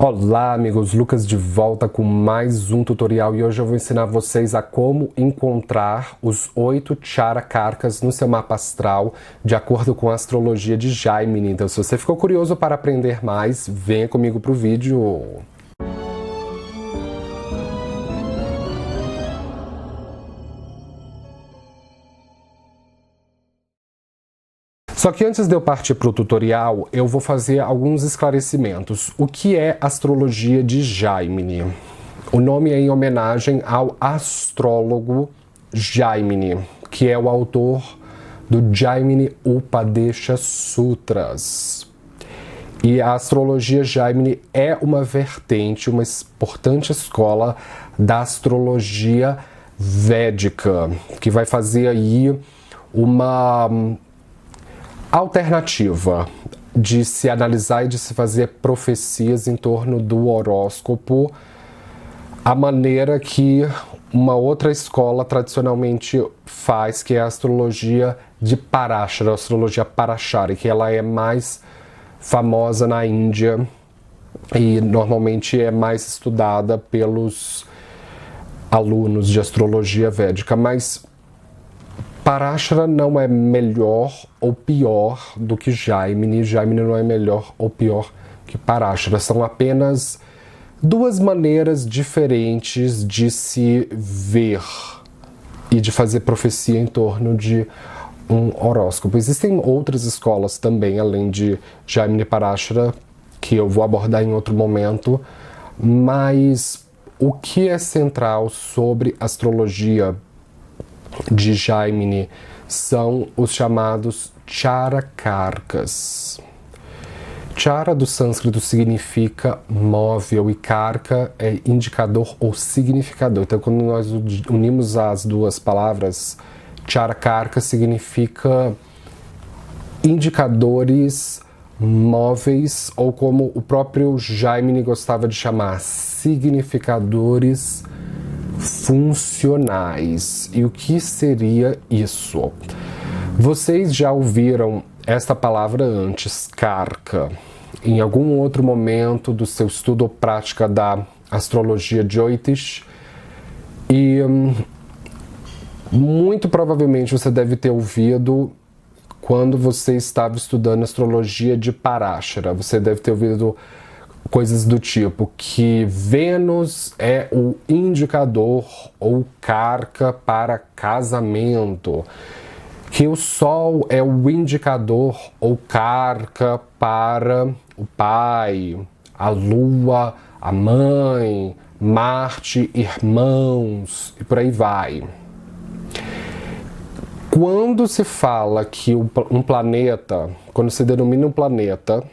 Olá amigos, Lucas de volta com mais um tutorial e hoje eu vou ensinar vocês a como encontrar os 8 Charakarkas no seu mapa astral de acordo com a astrologia de Jaimini. Então se você ficou curioso para aprender mais, venha comigo para o vídeo. Só que antes de eu partir para o tutorial, eu vou fazer alguns esclarecimentos. O que é astrologia de Jaimini? O nome é em homenagem ao astrólogo Jaimini, que é o autor do Jaimini Upadesha Sutras. E a astrologia Jaimini é uma vertente, uma importante escola da astrologia védica, que vai fazer aí uma alternativa de se analisar e de se fazer profecias em torno do horóscopo, a maneira que uma outra escola tradicionalmente faz, que é a astrologia de Parashara, a astrologia Parashara, que ela é mais famosa na Índia e normalmente é mais estudada pelos alunos de astrologia védica, mas Parashara não é melhor ou pior do que Jaimini. Jaimini não é melhor ou pior que Parashara. São apenas duas maneiras diferentes de se ver e de fazer profecia em torno de um horóscopo. Existem outras escolas também, além de Jaimini e Parashara, que eu vou abordar em outro momento, mas o que é central sobre astrologia de Jaimini são os chamados Charakarkas. Chara do sânscrito significa móvel e karka é indicador ou significador. Então, quando nós unimos as duas palavras, Charakarka significa indicadores móveis, ou como o próprio Jaimini gostava de chamar, significadores funcionais. E o que seria isso? Vocês já ouviram esta palavra antes, karka, em algum outro momento do seu estudo ou prática da astrologia Jyotish, e muito provavelmente você deve ter ouvido quando você estava estudando astrologia de Parashara. Você deve ter ouvido coisas do tipo que Vênus é o indicador ou karka para casamento, que o Sol é o indicador ou karka para o pai, a Lua, a mãe, Marte, irmãos e por aí vai. Quando se fala que um planeta, quando se denomina um planeta,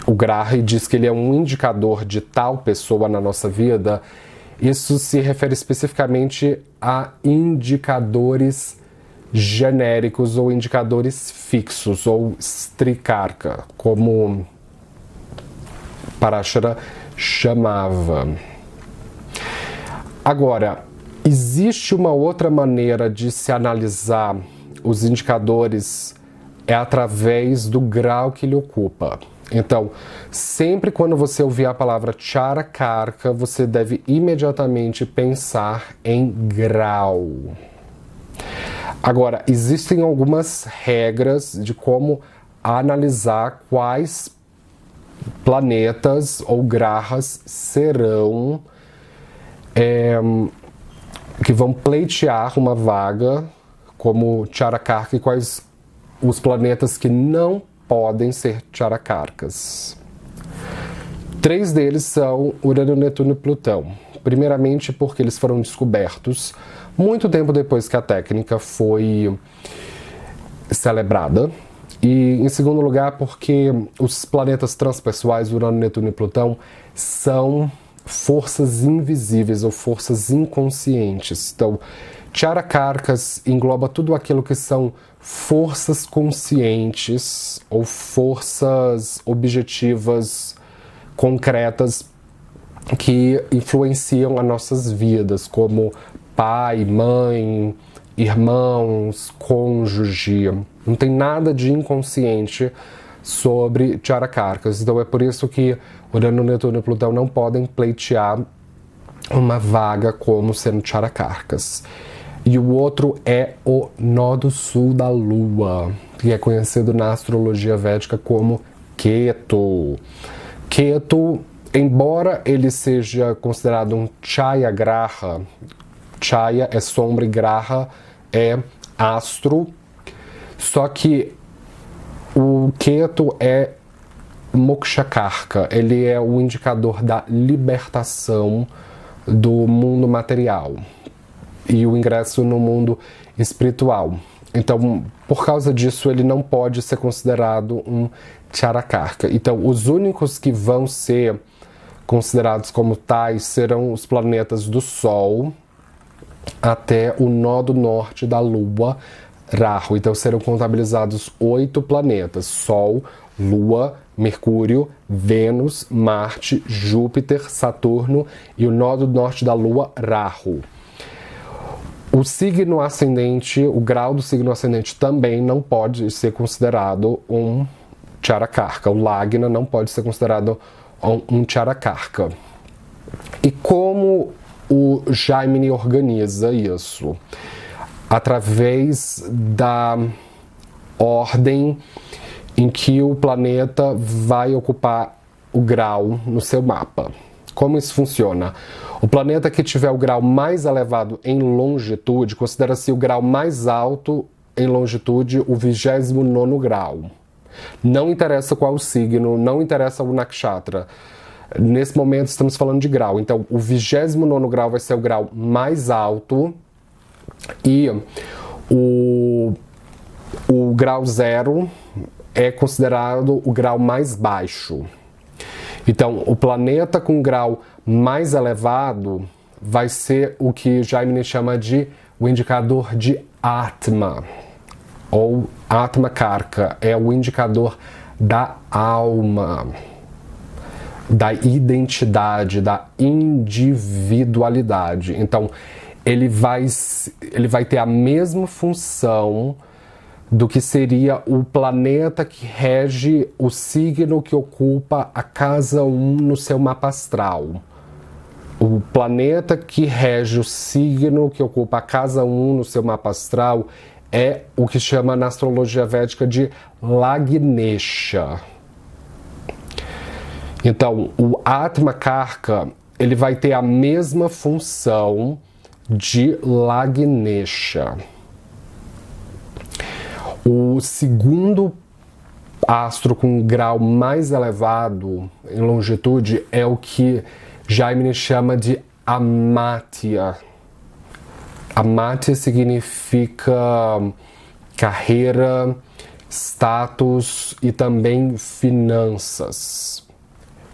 o Graha diz que ele é um indicador de tal pessoa na nossa vida, isso se refere especificamente a indicadores genéricos ou indicadores fixos, ou strikarka, como Parashara chamava. Agora, existe uma outra maneira de se analisar os indicadores, é através do grau que ele ocupa. Então, sempre quando você ouvir a palavra Charakarka, você deve imediatamente pensar em grau. Agora, existem algumas regras de como analisar quais planetas ou grahas serão que vão pleitear uma vaga como Charakarka e quais os planetas que não podem ser Charakarkas. 3 deles são Urano, Netuno e Plutão. Primeiramente porque eles foram descobertos muito tempo depois que a técnica foi celebrada. E em segundo lugar porque os planetas transpessoais, Urano, Netuno e Plutão, são forças invisíveis ou forças inconscientes. Então, Charakarkas engloba tudo aquilo que são forças conscientes ou forças objetivas concretas que influenciam as nossas vidas, como pai, mãe, irmãos, cônjuge. Não tem nada de inconsciente sobre Charakarkas. Então é por isso que Urano, Netuno e Plutão não podem pleitear uma vaga como sendo Charakarkas. E o outro é o nó do sul da Lua, que é conhecido na astrologia védica como Ketu. Ketu, embora ele seja considerado um Chaya Graha, Chaya é sombra e Graha é astro, só que o Ketu é Mokshakarka, ele é o indicador da libertação do mundo material e o ingresso no mundo espiritual. Então, por causa disso, ele não pode ser considerado um Charakarka. Então, os únicos que vão ser considerados como tais serão os planetas do Sol até o nó do norte da Lua, Rahu. Então, serão contabilizados 8 planetas: Sol, Lua, Mercúrio, Vênus, Marte, Júpiter, Saturno e o nó do norte da Lua, Rahu. O signo ascendente, o grau do signo ascendente também não pode ser considerado um Charakarka. O Lagna não pode ser considerado um Charakarka. E como o Jaimini organiza isso? Através da ordem em que o planeta vai ocupar o grau no seu mapa. Como isso funciona? O planeta que tiver o grau mais elevado em longitude, considera-se o grau mais alto em longitude, o 29º grau. Não interessa qual o signo, não interessa o nakshatra. Nesse momento estamos falando de grau. Então, o 29º grau vai ser o grau mais alto e o grau 0 é considerado o grau mais baixo. Então, o planeta com grau mais elevado vai ser o que Jaimini chama de o indicador de Atma, ou Atma Karka, é o indicador da alma, da identidade, da individualidade. Então, ele vai ter a mesma função do que seria o planeta que rege o signo que ocupa a casa 1 no seu mapa astral. O planeta que rege o signo que ocupa a casa 1 no seu mapa astral é o que chama na astrologia védica de Lagnesha. Então, o Atma Karka, ele vai ter a mesma função de Lagnesha. O segundo astro com grau mais elevado em longitude é o que Jaimini chama de Amatya. Amatya significa carreira, status e também finanças.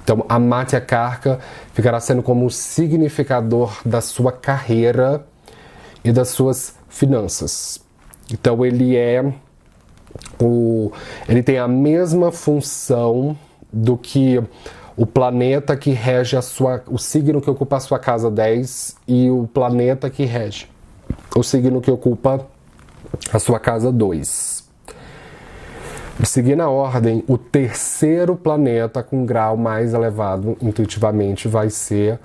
Então, Amatya Karka ficará sendo como o significador da sua carreira e das suas finanças. Então, ele tem a mesma função do que o planeta que rege o signo que ocupa a sua casa 10 e o planeta que rege o signo que ocupa a sua casa 2. Seguindo a ordem, o terceiro planeta com grau mais elevado, intuitivamente, vai ser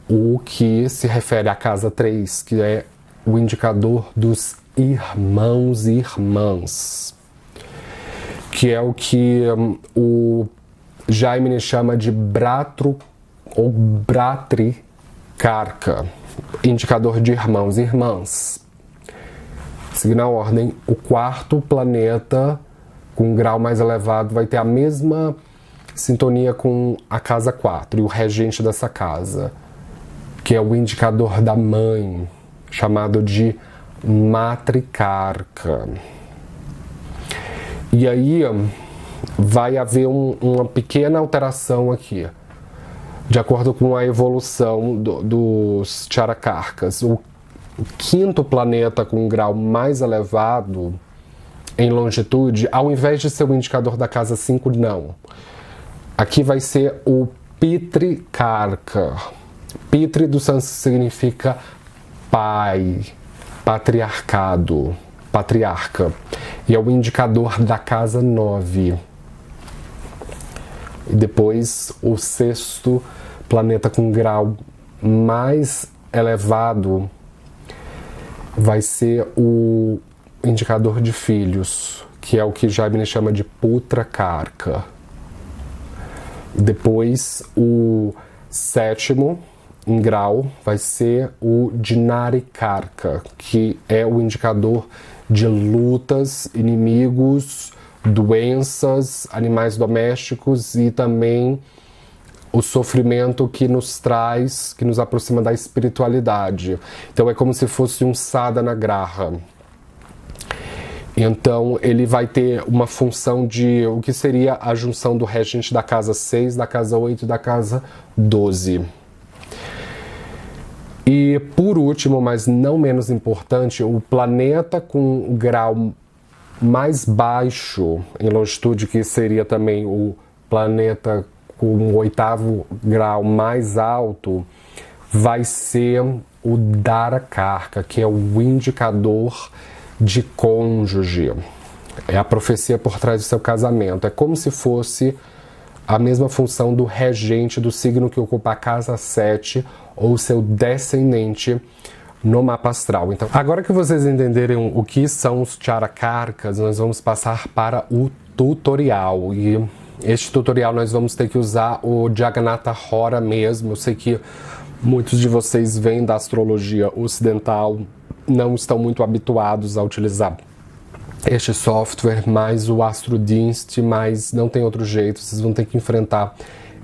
o que se refere à casa 3, que é o indicador dos irmãos e irmãs, que é o que o Jaimini chama de Bratru ou Bratrikarka, indicador de irmãos e irmãs. Seguindo a ordem, o quarto planeta com grau mais elevado vai ter a mesma sintonia com a casa 4 e o regente dessa casa, que é o indicador da mãe, chamado de Matrikarka. E aí vai haver uma pequena alteração aqui, de acordo com a evolução dos Charakarkas. O quinto planeta com um grau mais elevado em longitude, ao invés de ser o indicador da casa 5, não. Aqui vai ser o Pitrikarka. Pitri do sânscrito significa pai, patriarcado, patriarca. E é o indicador da casa 9. E depois o 6º planeta com grau mais elevado vai ser o indicador de filhos, que é o que Jaime chama de Putra Karka. Depois o 7º em grau vai ser o Dinari Karka, que é o indicador de lutas, inimigos, doenças, animais domésticos e também o sofrimento que nos traz, que nos aproxima da espiritualidade. Então é como se fosse um Sadhana Graha. Então ele vai ter uma função de o que seria a junção do regente da casa 6, da casa 8 e da casa 12. E por último, mas não menos importante, o planeta com o grau mais baixo em longitude, que seria também o planeta com o 8º grau mais alto, vai ser o Dara Karka, que é o indicador de cônjuge. É a profecia por trás do seu casamento. É como se fosse a mesma função do regente do signo que ocupa a casa 7 ou seu descendente no mapa astral. Então, agora que vocês entenderem o que são os Charakarkas, nós vamos passar para o tutorial. E este tutorial nós vamos ter que usar o Jagannatha Hora mesmo. Eu sei que muitos de vocês vêm da astrologia ocidental, não estão muito habituados a utilizar este software, mas o AstroDinst, mas não tem outro jeito, vocês vão ter que enfrentar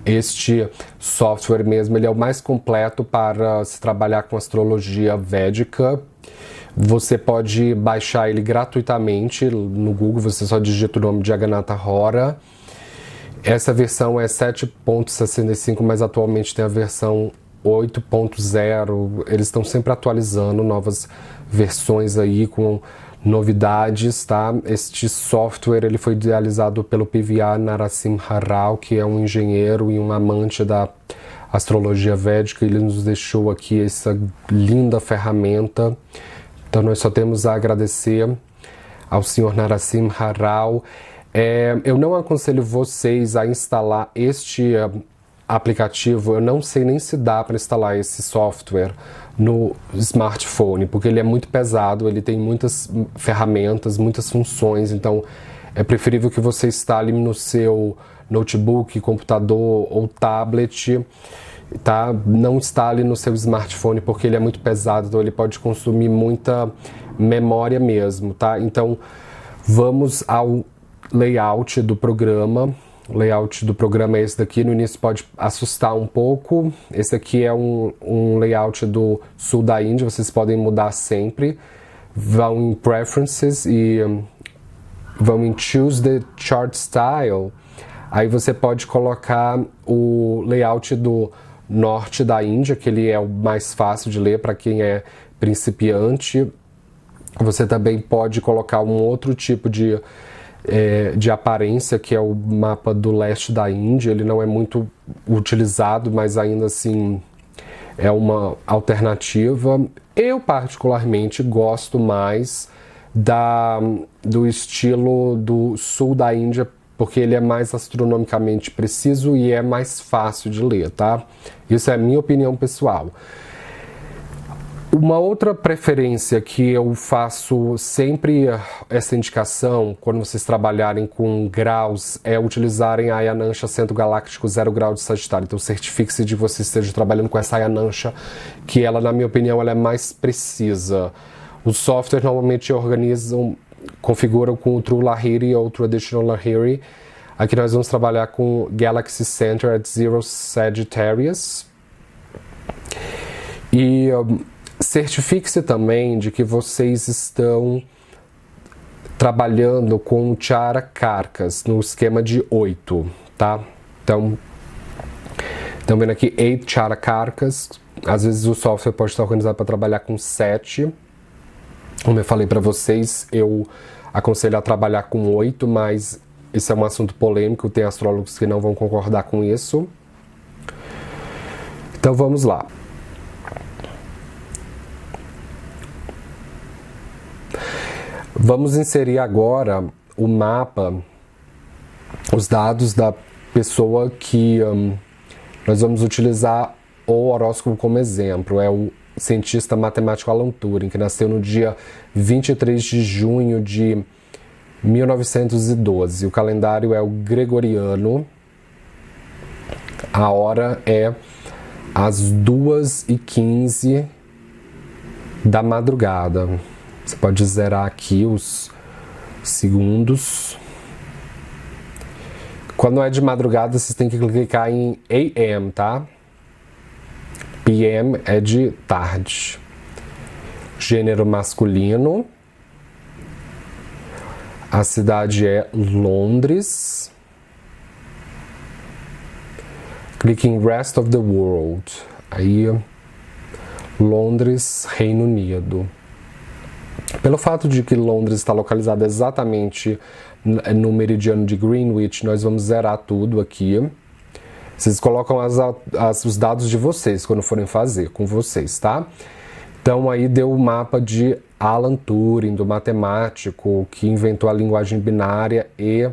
este software mesmo. Ele é o mais completo para se trabalhar com astrologia védica. Você pode baixar ele gratuitamente no Google, você só digita o nome de Jagannatha Hora. Essa versão é 7.65, mas atualmente tem a versão 8.0. Eles estão sempre atualizando novas versões aí com novidades, tá? Este software ele foi idealizado pelo PVA Narasimha Rao, que é um engenheiro e um amante da astrologia védica. Ele nos deixou aqui essa linda ferramenta. Então nós só temos a agradecer ao senhor Narasimha Rao. Eu não aconselho vocês a instalar este aplicativo. Eu não sei nem se dá para instalar esse software no smartphone, porque ele é muito pesado, ele tem muitas ferramentas, muitas funções, então é preferível que você instale no seu notebook, computador ou tablet, tá? Não instale no seu smartphone, porque ele é muito pesado, então ele pode consumir muita memória mesmo, tá? Então vamos ao layout do programa. O layout do programa é esse daqui. No início pode assustar um pouco. Esse aqui é um layout do sul da Índia, vocês podem mudar sempre. Vão em Preferences e vão em Choose the Chart Style. Aí você pode colocar o layout do norte da Índia, que ele é o mais fácil de ler para quem é principiante. Você também pode colocar um outro tipo de aparência, que é o mapa do leste da Índia. Ele não é muito utilizado, mas ainda assim é uma alternativa. Eu particularmente gosto mais do estilo do sul da Índia, porque ele é mais astronomicamente preciso e é mais fácil de ler, tá? Isso é a minha opinião pessoal. Uma outra preferência que eu faço sempre essa indicação, quando vocês trabalharem com graus, é utilizarem a Ayanansha Centro Galáctico 0 grau de Sagitário. Então certifique-se de você esteja trabalhando com essa Ayanansha, que ela, na minha opinião, ela é mais precisa. Os softwares normalmente configuram com o True Lahiri ou Traditional Lahiri. Aqui nós vamos trabalhar com Galaxy Center at 0 Sagittarius. E certifique-se também de que vocês estão trabalhando com Charakarkas no esquema de 8, tá? Então, estão vendo aqui 8 Charakarkas. Às vezes o software pode estar organizado para trabalhar com 7. Como eu falei para vocês, eu aconselho a trabalhar com 8, mas isso é um assunto polêmico, tem astrólogos que não vão concordar com isso. Então vamos lá. Vamos inserir agora o mapa, os dados da pessoa que nós vamos utilizar o horóscopo como exemplo. É o cientista matemático Alan Turing, que nasceu no dia 23 de junho de 1912. O calendário é o gregoriano. A hora é às 2h15 da madrugada. Você pode zerar aqui os segundos. Quando é de madrugada, vocês têm que clicar em AM, tá? PM é de tarde. Gênero masculino. A cidade é Londres. Clique em Rest of the World. Aí, Londres, Reino Unido. Pelo fato de que Londres está localizada exatamente no meridiano de Greenwich, nós vamos zerar tudo aqui. Vocês colocam os dados de vocês quando forem fazer com vocês, tá? Então aí deu o mapa de Alan Turing, do matemático que inventou a linguagem binária e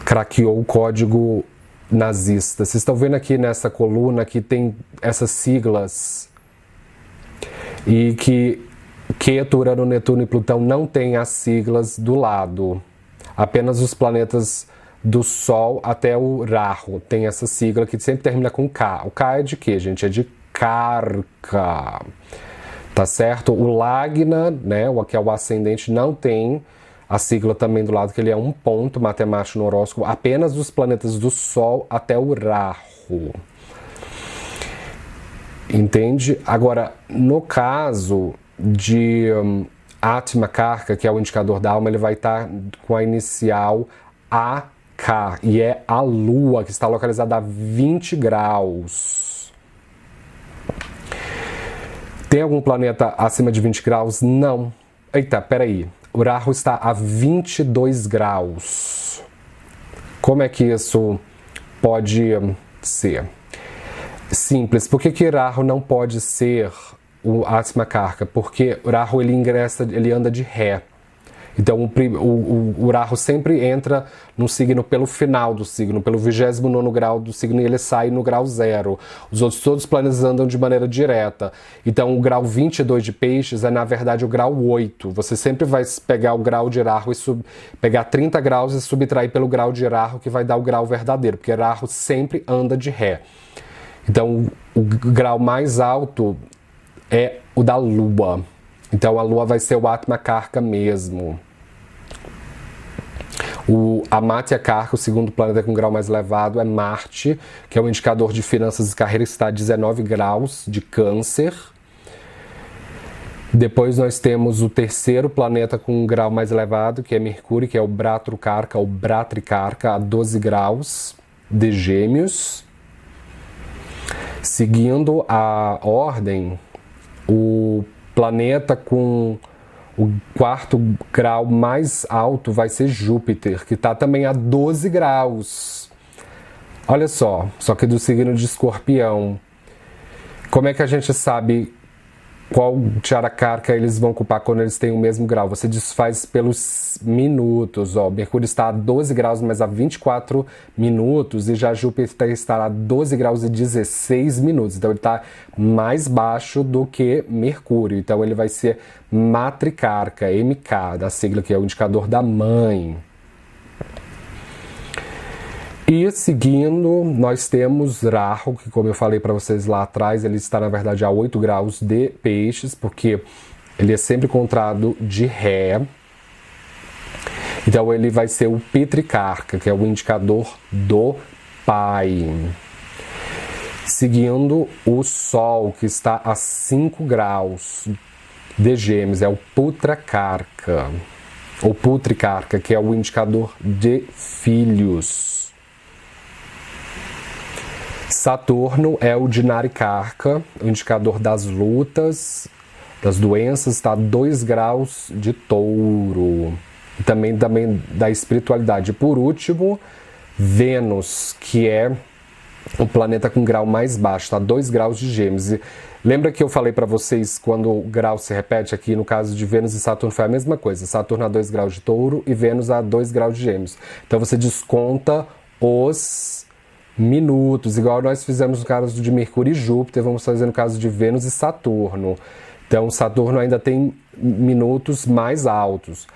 craqueou o código nazista. Vocês estão vendo aqui nessa coluna que tem essas siglas e que Queto, Urano, Netuno e Plutão não tem as siglas do lado. Apenas os planetas do Sol até o Rahu tem essa sigla que sempre termina com K. O K é de quê, gente? É de Karka. Tá certo? O Lagna, né, que é o ascendente, não tem a sigla também do lado, que ele é um ponto matemático no horóscopo. Apenas os planetas do Sol até o Rahu. Entende? Agora, no caso de Atma Karka, que é o indicador da alma, ele vai estar com a inicial AK, e é a Lua, que está localizada a 20 graus. Tem algum planeta acima de 20 graus? Não. Eita, peraí. O Rahu está a 22 graus. Como é que isso pode ser? Simples. Por que Rahu não pode ser o Atma Karka? Porque o Rahu ele anda de ré. Então o Rahu sempre entra no signo pelo final do signo, pelo 29º grau do signo, e ele sai no grau 0. Os outros todos os planetas andam de maneira direta. Então o grau 22 de Peixes é na verdade o grau 8. Você sempre vai pegar o grau de Rahu e pegar 30 graus e subtrair pelo grau de Rahu, que vai dar o grau verdadeiro, porque Rahu sempre anda de ré. Então o grau mais alto é o da Lua. Então a Lua vai ser o Atma Karka mesmo. O Amatya Karka, o segundo planeta com grau mais elevado, é Marte, que é um indicador de finanças e carreira, que está a 19 graus de Câncer. Depois nós temos o terceiro planeta com um grau mais elevado, que é Mercúrio, que é o Bhatrukarka, ou Bhatrikarka, a 12 graus de Gêmeos. Seguindo a ordem, o planeta com o quarto grau mais alto vai ser Júpiter, que está também a 12 graus. Olha só que do signo de Escorpião. Como é que a gente sabe qual Charakarka eles vão ocupar quando eles têm o mesmo grau? Você desfaz pelos minutos. Ó. Mercúrio está a 12 graus, mas a 24 minutos, e já Júpiter está a 12 graus e 16 minutos. Então ele está mais baixo do que Mercúrio. Então ele vai ser Matrikarka, MK, da sigla, que é o indicador da mãe. E seguindo, nós temos Rahu, que como eu falei para vocês lá atrás, ele está na verdade a 8 graus de Peixes, porque ele é sempre encontrado de ré. Então ele vai ser o Pitrikarka, que é o indicador do pai. Seguindo, o Sol, que está a 5 graus de Gêmeos, é o Putrakarka, ou Putrikarka, que é o indicador de filhos. Saturno é o Dinarikarka, o indicador das lutas, das doenças, está a 2 graus de Touro. E também da espiritualidade. Por último, Vênus, que é o planeta com grau mais baixo, está a 2 graus de Gêmeos. E lembra que eu falei para vocês quando o grau se repete aqui, no caso de Vênus e Saturno foi a mesma coisa. Saturno a 2 graus de Touro e Vênus a 2 graus de Gêmeos. Então você desconta os minutos, igual nós fizemos no caso de Mercúrio e Júpiter, vamos fazer no caso de Vênus e Saturno. Então, Saturno ainda tem minutos mais altos.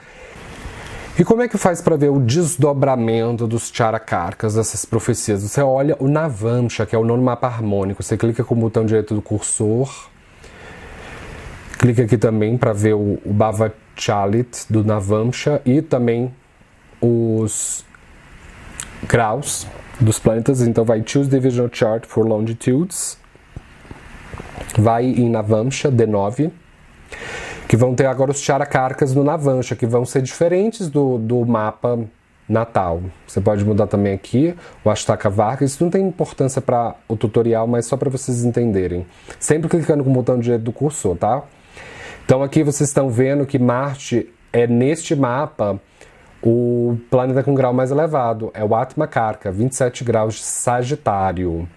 E como é que faz para ver o desdobramento dos Charakarkas, dessas profecias? Você olha o Navamsha, que é o nono mapa harmônico. Você clica com o botão direito do cursor. Clica aqui também para ver o Bhava Chalit do Navamsha e também os graus dos planetas. Então vai Choose Divisional Chart for Longitudes. Vai em Navamsha, D9. Que vão ter agora os Charakarkas no Navamsha, que vão ser diferentes do mapa natal. Você pode mudar também aqui o Ashtaka Varga. Isso não tem importância para o tutorial, mas só para vocês entenderem. Sempre clicando com o botão direito do cursor, tá? Então aqui vocês estão vendo que Marte é neste mapa o planeta com grau mais elevado. É o Atma Karka, 27 graus de Sagitário.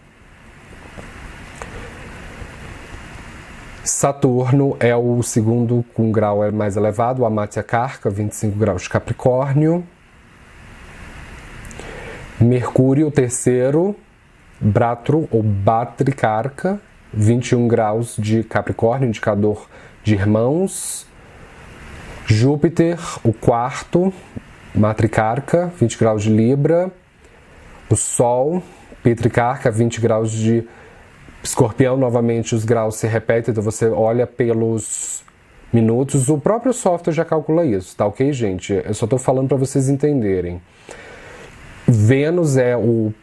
Saturno é o segundo com grau mais elevado, o Amatya Karka, 25 graus de Capricórnio. Mercúrio, o terceiro, Bratru ou Bhatri Karka, 21 graus de Capricórnio, indicador de irmãos. Júpiter, o quarto, Matrikarka, 20 graus de Libra. O Sol, Pitrikarka, 20 graus de Escorpião. Novamente os graus se repetem, então você olha pelos minutos. O próprio software já calcula isso, tá ok, gente? Eu só tô falando para vocês entenderem. Vênus é o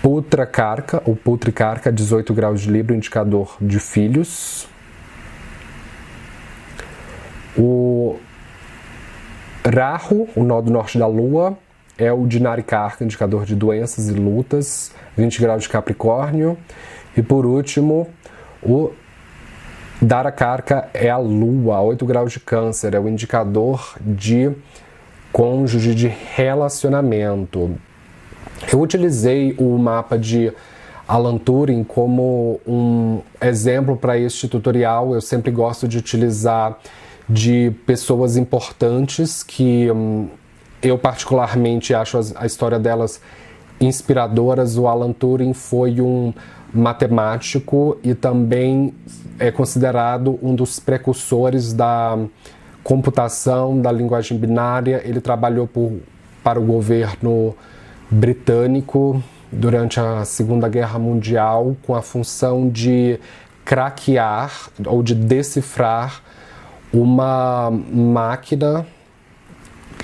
Putrakarka, ou Putrikarka, 18 graus de Libra, indicador de filhos. O Rahu, o nó do norte da Lua, é o Dinarikarka, indicador de doenças e lutas, 20 graus de Capricórnio. E por último, o Dharakarka é a Lua, 8 graus de Câncer, é o indicador de cônjuge, de relacionamento. Eu utilizei o mapa de Alan Turing como um exemplo para este tutorial. Eu sempre gosto de utilizar de pessoas importantes que eu particularmente acho a história delas inspiradoras. O Alan Turing foi um matemático e também é considerado um dos precursores da computação, da linguagem binária. Ele trabalhou para o governo britânico durante a Segunda Guerra Mundial com a função de craquear ou de decifrar uma máquina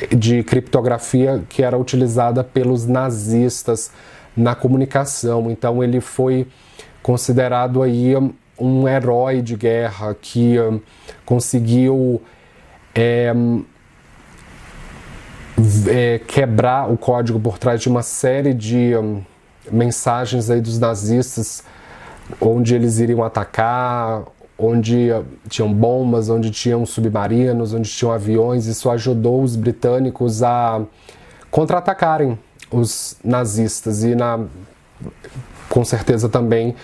de criptografia que era utilizada pelos nazistas na comunicação. Então ele foi considerado aí um herói de guerra que conseguiu quebrar o código por trás de uma série de mensagens aí dos nazistas, onde eles iriam atacar, onde tinham bombas, onde tinham submarinos, onde tinham aviões. Isso ajudou os britânicos a contra-atacarem os nazistas. E com certeza também,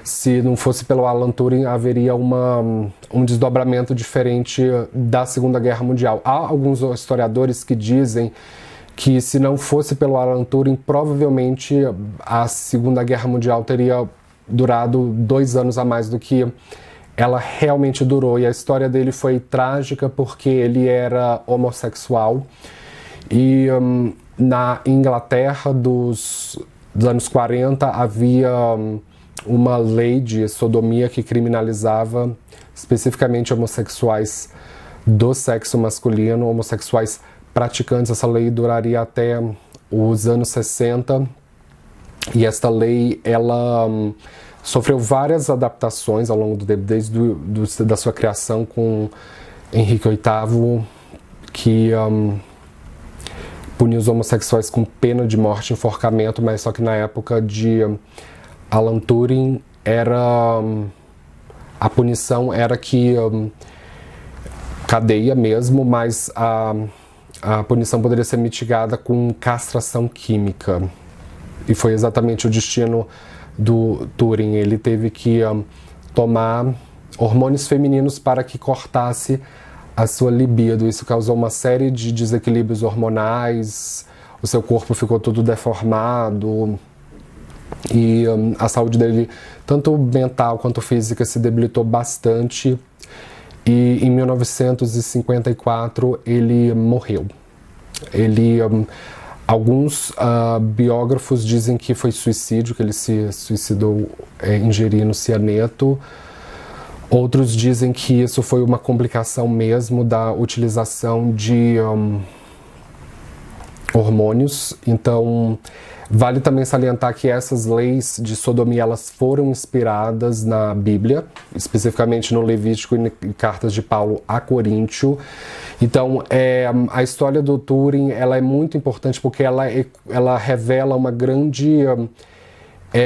se não fosse pelo Alan Turing, haveria um desdobramento diferente da Segunda Guerra Mundial. Há alguns historiadores que dizem que se não fosse pelo Alan Turing, provavelmente a Segunda Guerra Mundial teria durado 2 anos a mais do que ela realmente durou. E a história dele foi trágica porque ele era homossexual. E na Inglaterra dos anos 40 havia uma lei de sodomia que criminalizava especificamente homossexuais do sexo masculino, homossexuais praticantes. Essa lei duraria até os anos 60 e esta lei ela sofreu várias adaptações ao longo do tempo, desde da sua criação com Henrique VIII, que punia os homossexuais com pena de morte, enforcamento, mas só que na época de Alan Turing a punição era que cadeia mesmo, mas a punição poderia ser mitigada com castração química. E foi exatamente o destino do Turing. Ele teve que tomar hormônios femininos para que cortasse a sua libido. Isso causou uma série de desequilíbrios hormonais, o seu corpo ficou todo deformado, E a saúde dele, tanto mental quanto física, se debilitou bastante. E em 1954 ele morreu. Alguns biógrafos dizem que foi suicídio, que ele se suicidou ingerindo cianeto. Outros dizem que isso foi uma complicação mesmo da utilização de hormônios. Então, vale também salientar que essas leis de sodomia, elas foram inspiradas na Bíblia, especificamente no Levítico e cartas de Paulo a Coríntio. Então, a história do Turing, ela é muito importante porque ela revela uma grande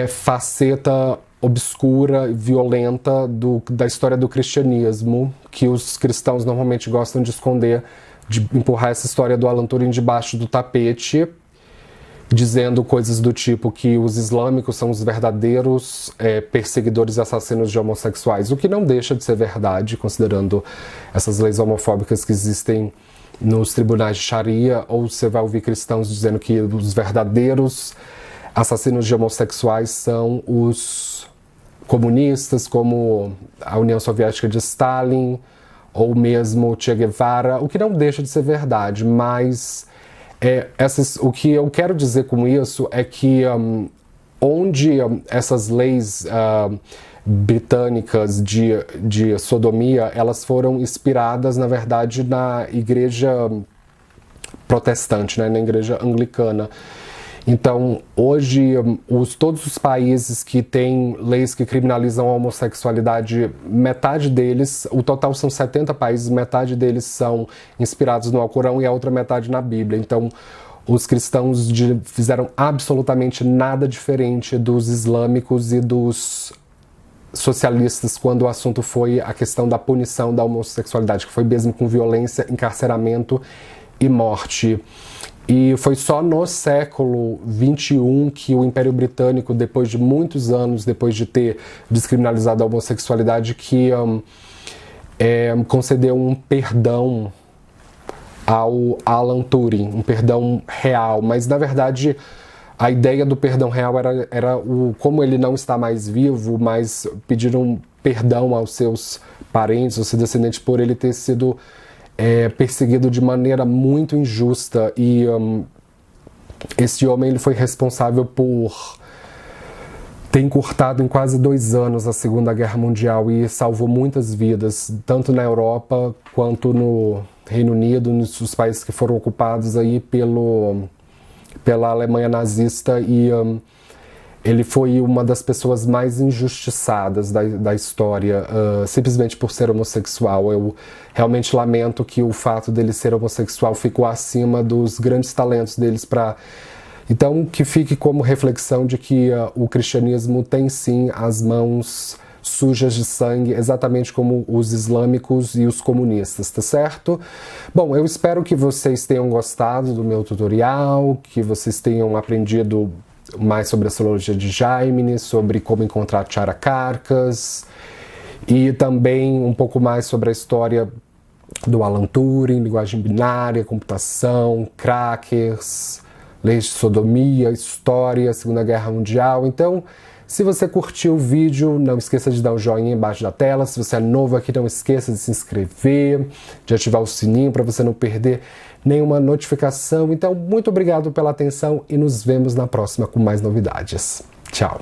faceta obscura, violenta da história do cristianismo, que os cristãos normalmente gostam de esconder, de empurrar essa história do Alan Turing debaixo do tapete, dizendo coisas do tipo que os islâmicos são os verdadeiros perseguidores e assassinos de homossexuais, o que não deixa de ser verdade, considerando essas leis homofóbicas que existem nos tribunais de Sharia. Ou você vai ouvir cristãos dizendo que os verdadeiros assassinos de homossexuais são os comunistas, como a União Soviética de Stalin, ou mesmo Che Guevara, o que não deixa de ser verdade, mas o que eu quero dizer com isso é que onde essas leis britânicas de sodomia, elas foram inspiradas, na verdade, na igreja protestante, né, na igreja anglicana. Então, hoje, todos os países que têm leis que criminalizam a homossexualidade, metade deles, o total são 70 países, metade deles são inspirados no Alcorão e a outra metade na Bíblia. Então, os cristãos fizeram absolutamente nada diferente dos islâmicos e dos socialistas quando o assunto foi a questão da punição da homossexualidade, que foi mesmo com violência, encarceramento e morte. E foi só no século XXI que o Império Britânico, depois de muitos anos, depois de ter descriminalizado a homossexualidade, que concedeu um perdão ao Alan Turing, um perdão real. Mas, na verdade, a ideia do perdão real era como ele não está mais vivo, mas pediram perdão aos seus parentes, aos seus descendentes, por ele ter sido perseguido de maneira muito injusta. E esse homem, ele foi responsável por ter encurtado em quase 2 anos a Segunda Guerra Mundial e salvou muitas vidas, tanto na Europa quanto no Reino Unido, nos países que foram ocupados aí pela Alemanha nazista. E ele foi uma das pessoas mais injustiçadas da história, simplesmente por ser homossexual. Eu realmente lamento que o fato dele ser homossexual ficou acima dos grandes talentos deles para... Então, que fique como reflexão de que o cristianismo tem sim as mãos sujas de sangue, exatamente como os islâmicos e os comunistas, tá certo? Bom, eu espero que vocês tenham gostado do meu tutorial, que vocês tenham aprendido mais sobre a astrologia de Jaimini, sobre como encontrar Charakarkas, e também um pouco mais sobre a história do Alan Turing, linguagem binária, computação, crackers, leis de sodomia, história, Segunda Guerra Mundial. Então, se você curtiu o vídeo, não esqueça de dar o joinha embaixo da tela. Se você é novo aqui, não esqueça de se inscrever, de ativar o sininho para você não perder nenhuma notificação. Então, muito obrigado pela atenção e nos vemos na próxima com mais novidades. Tchau!